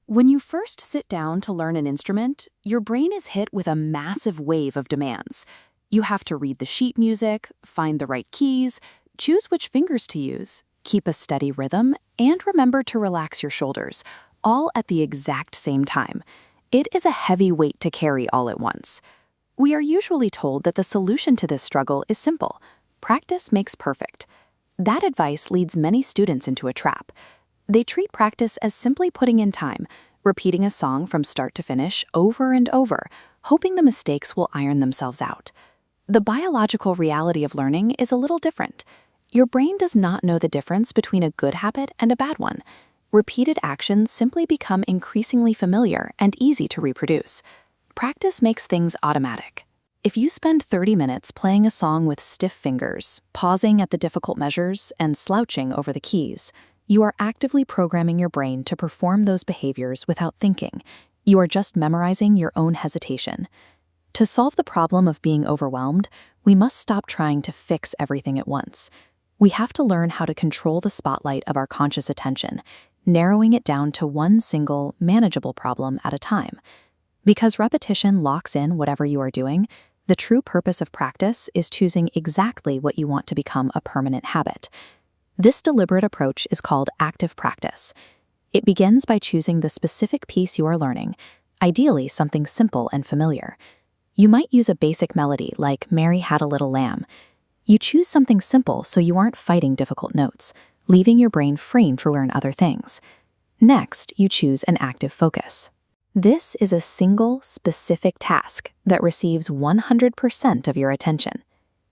When you first sit down to learn an instrument, your brain is hit with a massive wave of demands. You have to read the sheet music, find the right keys, choose which fingers to use, keep a steady rhythm, and remember to relax your shoulders, all at the exact same time. It is a heavy weight to carry all at once. We are usually told that the solution to this struggle is simple: practice makes perfect. That advice leads many students into a trap. They treat practice as simply putting in time, repeating a song from start to finish over and over, hoping the mistakes will iron themselves out. The biological reality of learning is a little different. Your brain does not know the difference between a good habit and a bad one. Repeated actions simply become increasingly familiar and easy to reproduce. Practice makes things automatic. If you spend 30 minutes playing a song with stiff fingers, pausing at the difficult measures, and slouching over the keys, you are actively programming your brain to perform those behaviors without thinking. You are just memorizing your own hesitation. To solve the problem of being overwhelmed, we must stop trying to fix everything at once. We have to learn how to control the spotlight of our conscious attention, narrowing it down to one single, manageable problem at a time. Because repetition locks in whatever you are doing, the true purpose of practice is choosing exactly what you want to become a permanent habit. This deliberate approach is called active practice. It begins by choosing the specific piece you are learning, ideally something simple and familiar. You might use a basic melody like "Mary Had a Little Lamb." You choose something simple so you aren't fighting difficult notes, leaving your brain free to learn other things. Next, you choose an active focus. This is a single, specific task that receives 100% of your attention.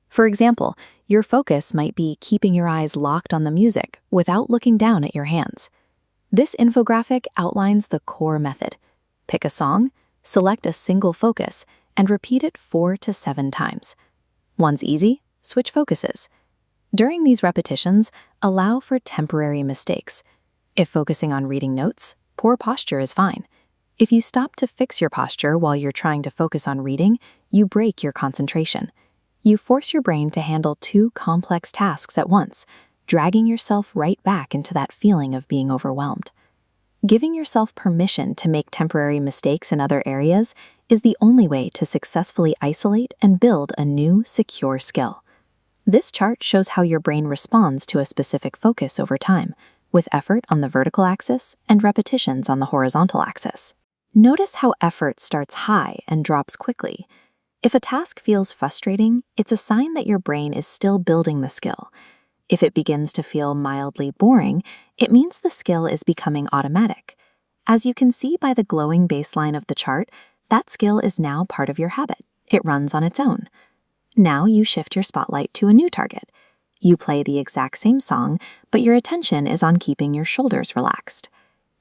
For example, your focus might be keeping your eyes locked on the music without looking down at your hands. This infographic outlines the core method. Pick a song, select a single focus, and repeat it 4 to 7 times. One's easy, switch focuses. During these repetitions, allow for temporary mistakes. If focusing on reading notes, poor posture is fine. If you stop to fix your posture while you're trying to focus on reading, you break your concentration. You force your brain to handle 2 complex tasks at once, dragging yourself right back into that feeling of being overwhelmed. Giving yourself permission to make temporary mistakes in other areas is the only way to successfully isolate and build a new, secure skill. This chart shows how your brain responds to a specific focus over time, with effort on the vertical axis and repetitions on the horizontal axis. Notice how effort starts high and drops quickly. If a task feels frustrating, it's a sign that your brain is still building the skill. If it begins to feel mildly boring, it means the skill is becoming automatic. As you can see by the glowing baseline of the chart, that skill is now part of your habit. It runs on its own. Now you shift your spotlight to a new target. You play the exact same song, but your attention is on keeping your shoulders relaxed.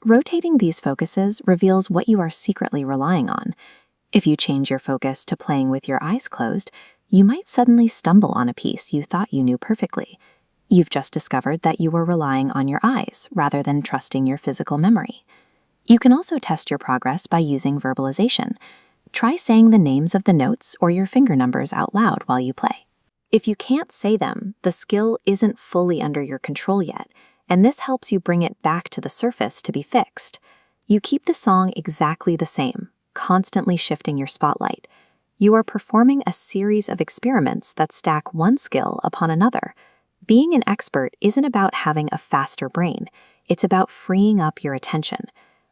Rotating these focuses reveals what you are secretly relying on. If you change your focus to playing with your eyes closed, you might suddenly stumble on a piece you thought you knew perfectly. You've just discovered that you were relying on your eyes rather than trusting your physical memory. You can also test your progress by using verbalization. Try saying the names of the notes or your finger numbers out loud while you play. If you can't say them, the skill isn't fully under your control yet, and this helps you bring it back to the surface to be fixed. You keep the song exactly the same, constantly shifting your spotlight. You are performing a series of experiments that stack one skill upon another. Being an expert isn't about having a faster brain. It's about freeing up your attention.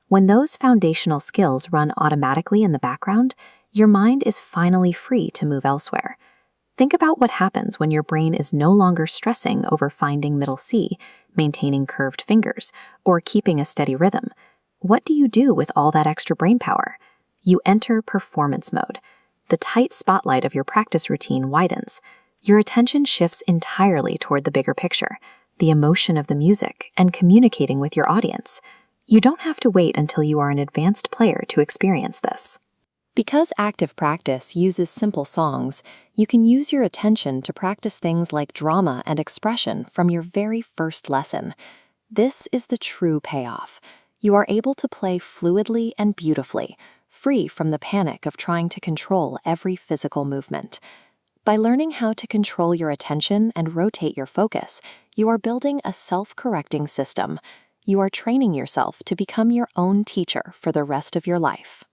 When those foundational skills run automatically in the background, your mind is finally free to move elsewhere. Think about what happens when your brain is no longer stressing over finding middle C, maintaining curved fingers, or keeping a steady rhythm. What do you do with all that extra brain power? You enter performance mode. The tight spotlight of your practice routine widens. Your attention shifts entirely toward the bigger picture, the emotion of the music, and communicating with your audience. You don't have to wait until you are an advanced player to experience this. Because active practice uses simple songs, you can use your attention to practice things like drama and expression from your very first lesson. This is the true payoff. You are able to play fluidly and beautifully, free from the panic of trying to control every physical movement. By learning how to control your attention and rotate your focus, you are building a self-correcting system. you are training yourself to become your own teacher for the rest of your life.